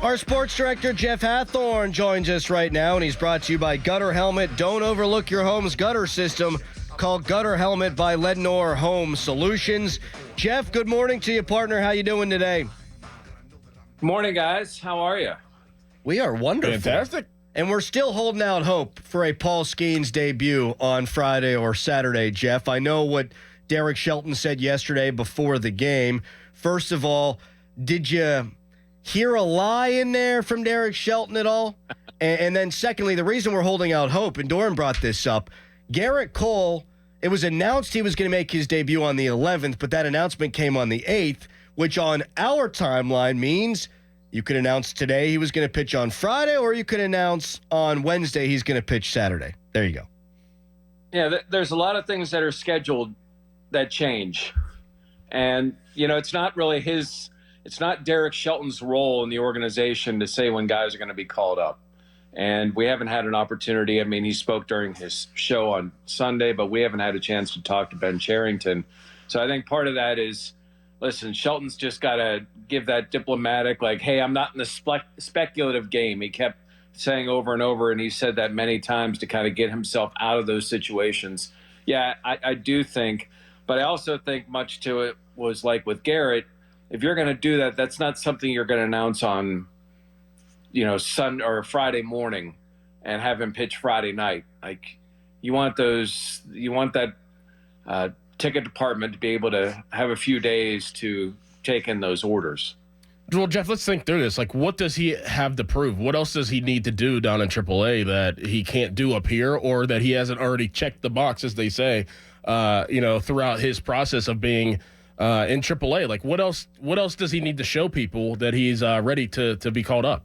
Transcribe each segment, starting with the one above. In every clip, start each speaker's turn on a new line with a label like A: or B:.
A: Our sports director, Jeff Hathhorn, joins us right now, and he's brought to you by Gutter Helmet. Don't overlook your home's gutter system. Call Gutter Helmet by Lednor Home Solutions. Jeff, good morning to you, partner. How you doing today?
B: Morning, guys. How are you?
A: We are wonderful.
C: Fantastic.
A: And we're still holding out hope for a Paul Skenes debut on Friday or Saturday, Jeff. I know what Derek Shelton said yesterday before the game. First of all, did you hear a lie in there from Derek Shelton at all? And then secondly, the reason we're holding out hope, and Doran brought this up, Garrett Cole, it was announced he was going to make his debut on the 11th, but that announcement came on the 8th, which on our timeline means you could announce today he was going to pitch on Friday, or you could announce on Wednesday he's going to pitch Saturday. There you go.
B: Yeah, there's a lot of things that are scheduled that change. And, you know, it's not Derek Shelton's role in the organization to say when guys are going to be called up. And we haven't had an opportunity. I mean, he spoke during his show on Sunday, but we haven't had a chance to talk to Ben Cherington. So I think part of that is, listen, Shelton's just got to give that diplomatic, like, hey, I'm not in the speculative game. He kept saying over and over, and he said that many times to kind of get himself out of those situations. Yeah, I do think, but I also think much to it was like with Garrett, if you're going to do that, that's not something you're going to announce on, you know, Sunday or Friday morning and have him pitch Friday night. Like, you want that ticket department to be able to have a few days to take in those orders.
C: Well, Jeff, let's think through this. Like, what does he have to prove? What else does he need to do down in AAA that he can't do up here, or that he hasn't already checked the box, as they say, throughout his process of being in AAA? Like, what else does he need to show people that he's ready to be called up?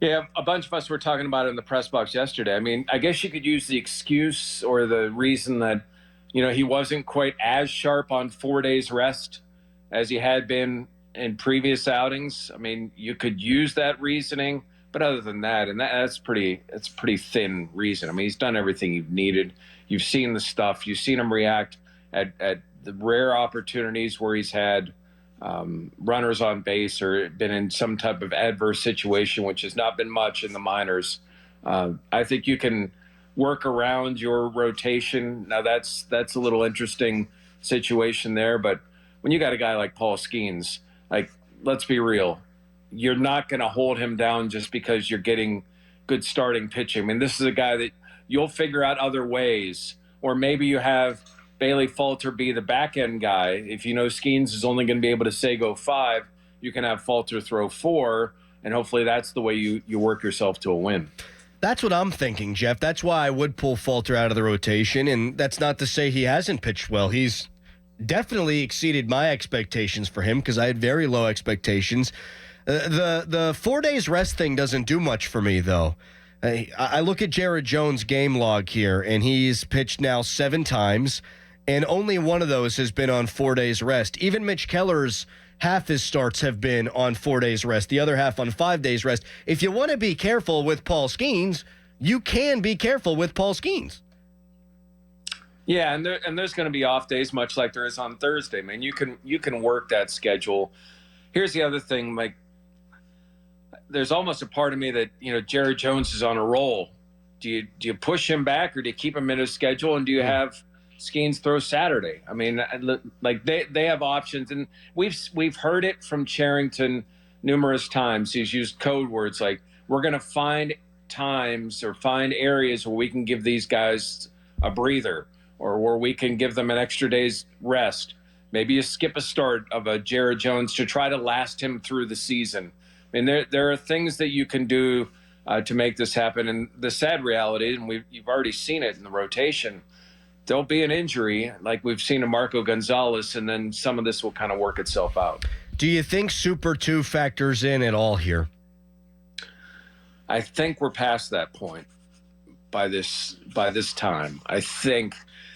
B: Yeah, a bunch of us were talking about it in the press box yesterday. I mean, I guess you could use the excuse or the reason that, you know, he wasn't quite as sharp on 4 days rest as he had been in previous outings. I mean, you could use that reasoning, but other than that, and that's pretty thin reason. I mean, he's done everything you've needed. You've seen the stuff. You've seen him react at the rare opportunities where he's had runners on base or been in some type of adverse situation, which has not been much in the minors. I think you can work around your rotation. Now that's a little interesting situation there, but when you got a guy like Paul Skenes, like, let's be real, you're not going to hold him down just because you're getting good starting pitching. I mean, this is a guy that you'll figure out other ways, or maybe you have Bailey Falter be the back end guy. If you know Skenes is only going to be able to say go 5, you can have Falter throw 4, and hopefully that's the way you work yourself to a win.
A: That's what I'm thinking, Jeff. That's why I would pull Falter out of the rotation, and that's not to say he hasn't pitched well. He's definitely exceeded my expectations for him because I had very low expectations. The 4 days rest thing doesn't do much for me, though. I look at Jared Jones' game log here, and he's pitched now 7 times, and only one of those has been on 4 days rest. Even Mitch Keller's half his starts have been on 4 days rest, the other half on 5 days rest. If you want to be careful with Paul Skenes, you can be careful with Paul Skenes.
B: Yeah, and there's going to be off days, much like there is on Thursday. Man, you can work that schedule. Here's the other thing, like, there's almost a part of me that, you know, Jared Jones is on a roll. Do you push him back, or do you keep him in his schedule, and do you have Skenes throw Saturday? I mean, like, they have options, and we've heard it from Cherington numerous times. He's used code words like, we're going to find times or find areas where we can give these guys a breather, or where we can give them an extra day's rest. Maybe you skip a start of a Jared Jones to try to last him through the season. I mean, there are things that you can do to make this happen. And the sad reality, and you've already seen it in the rotation, there'll be an injury like we've seen to Marco Gonzalez, and then some of this will kind of work itself out.
A: Do you think Super 2 factors in at all here?
B: I think we're past that point by this time. I think,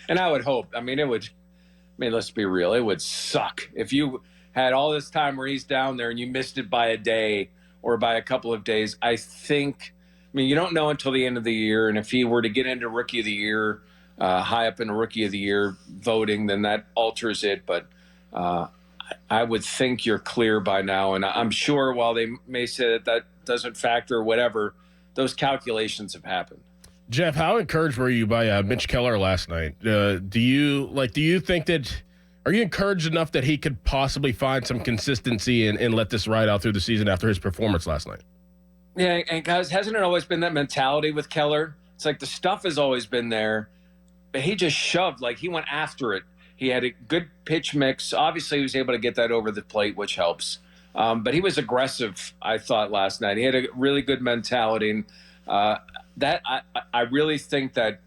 B: and I would hope, let's be real, it would suck if you had all this time where he's down there and you missed it by a day or by a couple of days. You don't know until the end of the year, and if he were to get into Rookie of the Year, high up in Rookie of the Year voting, then that alters it. But I would think you're clear by now. And I'm sure while they may say that doesn't factor or whatever, those calculations have happened.
C: Jeff, how encouraged were you by Mitch Keller last night? Do you think that, are you encouraged enough that he could possibly find some consistency and let this ride out through the season after his performance last night?
B: Yeah, and guys, hasn't it always been that mentality with Keller? It's like the stuff has always been there, but he just shoved, like he went after it. He had a good pitch mix. Obviously, he was able to get that over the plate, which helps. But he was aggressive, I thought, last night. He had a really good mentality. And I really think that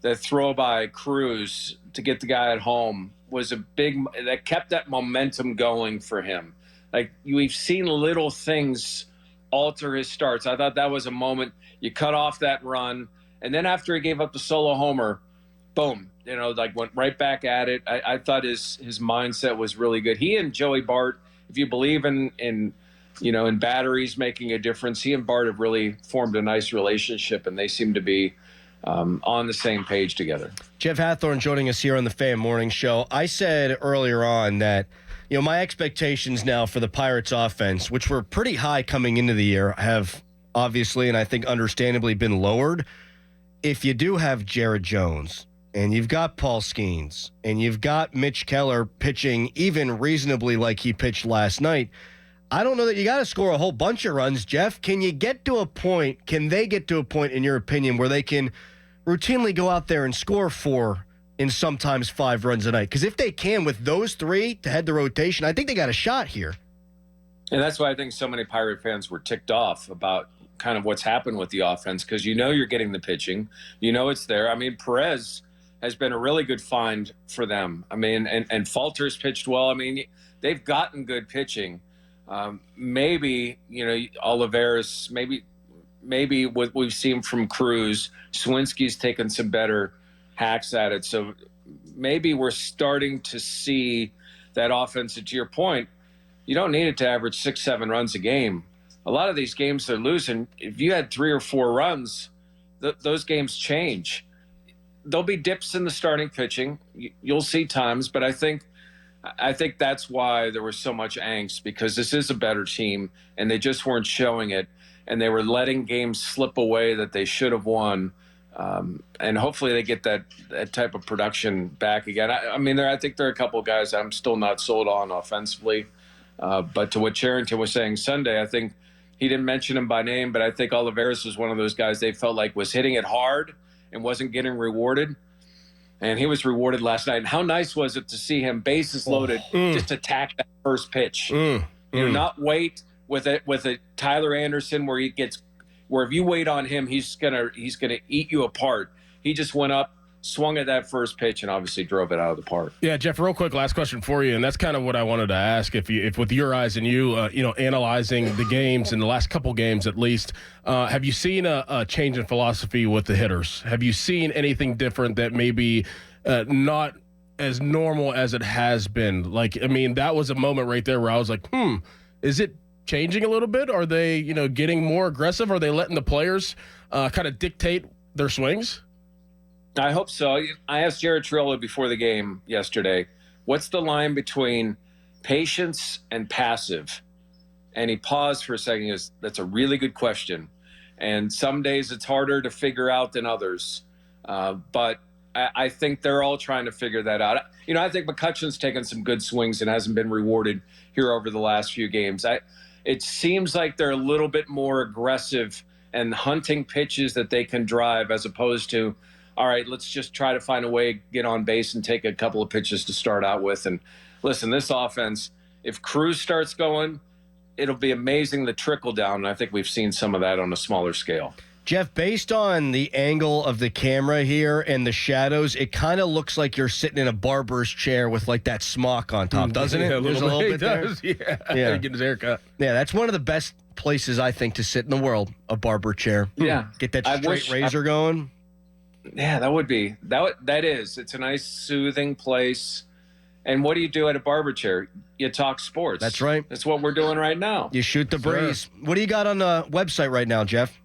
B: the throw by Cruz to get the guy at home was that kept that momentum going for him. Like, we've seen little things alter his starts. I thought that was a moment. You cut off that run, and then after he gave up the solo homer, boom, went right back at it. I thought his mindset was really good. He and Joey Bart, if you believe in batteries making a difference, he and Bart have really formed a nice relationship, and they seem to be on the same page together.
A: Jeff Hathhorn joining us here on the Fan Morning Show. I said earlier on that, my expectations now for the Pirates offense, which were pretty high coming into the year, have obviously, and I think understandably, been lowered. If you do have Jared Jones, and you've got Paul Skenes, and you've got Mitch Keller pitching even reasonably like he pitched last night, I don't know that you got to score a whole bunch of runs, Jeff. Can they get to a point, in your opinion, where they can routinely go out there and score 4 and sometimes 5 runs a night? Because if they can with those 3 to head the rotation, I think they got a shot here.
B: And that's why I think so many Pirate fans were ticked off about kind of what's happened with the offense, because you're getting the pitching. It's there. I mean, Perez has been a really good find for them. I mean, and Falter's pitched well. I mean, they've gotten good pitching. Maybe, Olivares, maybe what we've seen from Cruz, Swinski's taken some better hacks at it. So maybe we're starting to see that offense. To your point, you don't need it to average 6-7 runs a game. A lot of these games they're losing, if you had 3 or 4 runs, those games change. There'll be dips in the starting pitching. You'll see times, but I think that's why there was so much angst, because this is a better team and they just weren't showing it, and they were letting games slip away that they should have won. And hopefully they get that type of production back again. I think there are a couple of guys I'm still not sold on offensively. But to what Cherington was saying Sunday, I think he didn't mention him by name, but I think Olivares was one of those guys they felt like was hitting it hard and wasn't getting rewarded. And he was rewarded last night. And how nice was it to see him, bases loaded, just attack that first pitch? Not wait with a Tyler Anderson where if you wait on him, he's gonna eat you apart. He just went up, swung at that first pitch, and obviously drove it out of the park.
C: Yeah, Jeff, real quick, last question for you, and that's kind of what I wanted to ask. If with your eyes and analyzing the games in the last couple games at least, have you seen a change in philosophy with the hitters? Have you seen anything different that maybe not as normal as it has been? That was a moment right there where I was like, is it changing a little bit? Are they, getting more aggressive? Are they letting the players kind of dictate their swings?
B: I hope so. I asked Jared Trillo before the game yesterday, what's the line between patience and passive? And he paused for a second. He goes, that's a really good question. And some days it's harder to figure out than others. But I think they're all trying to figure that out. I think McCutcheon's taken some good swings and hasn't been rewarded here over the last few games. It seems like they're a little bit more aggressive and hunting pitches that they can drive, as opposed to, all right, let's just try to find a way to get on base and take a couple of pitches to start out with. And listen, this offense, if Cruz starts going, it'll be amazing the trickle down. And I think we've seen some of that on a smaller scale.
A: Jeff, based on the angle of the camera here and the shadows, it kind of looks like you're sitting in a barber's chair with that smock on top, doesn't it?
C: There's a little bit there. Yeah. Get his haircut.
A: Yeah, that's one of the best places, I think, to sit in the world, a barber chair.
B: Yeah.
A: Get that straight razor going.
B: Yeah, that is. It's a nice, soothing place. And what do you do at a barber chair? You talk sports.
A: That's right.
B: That's what we're doing right now.
A: You shoot the breeze. What do you got on the website right now, Jeff?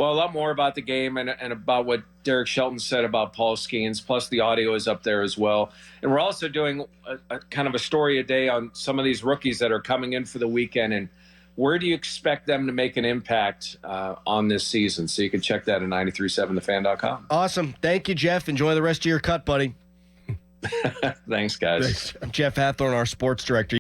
B: Well, a lot more about the game and about what Derek Shelton said about Paul Skenes, plus the audio is up there as well. And we're also doing a kind of a story a day on some of these rookies that are coming in for the weekend, and where do you expect them to make an impact on this season? So you can check that at 937thefan.com.
A: Awesome. Thank you, Jeff. Enjoy the rest of your cut, buddy.
B: Thanks, guys.
A: Thanks. I'm Jeff Hathhorn, our sports director.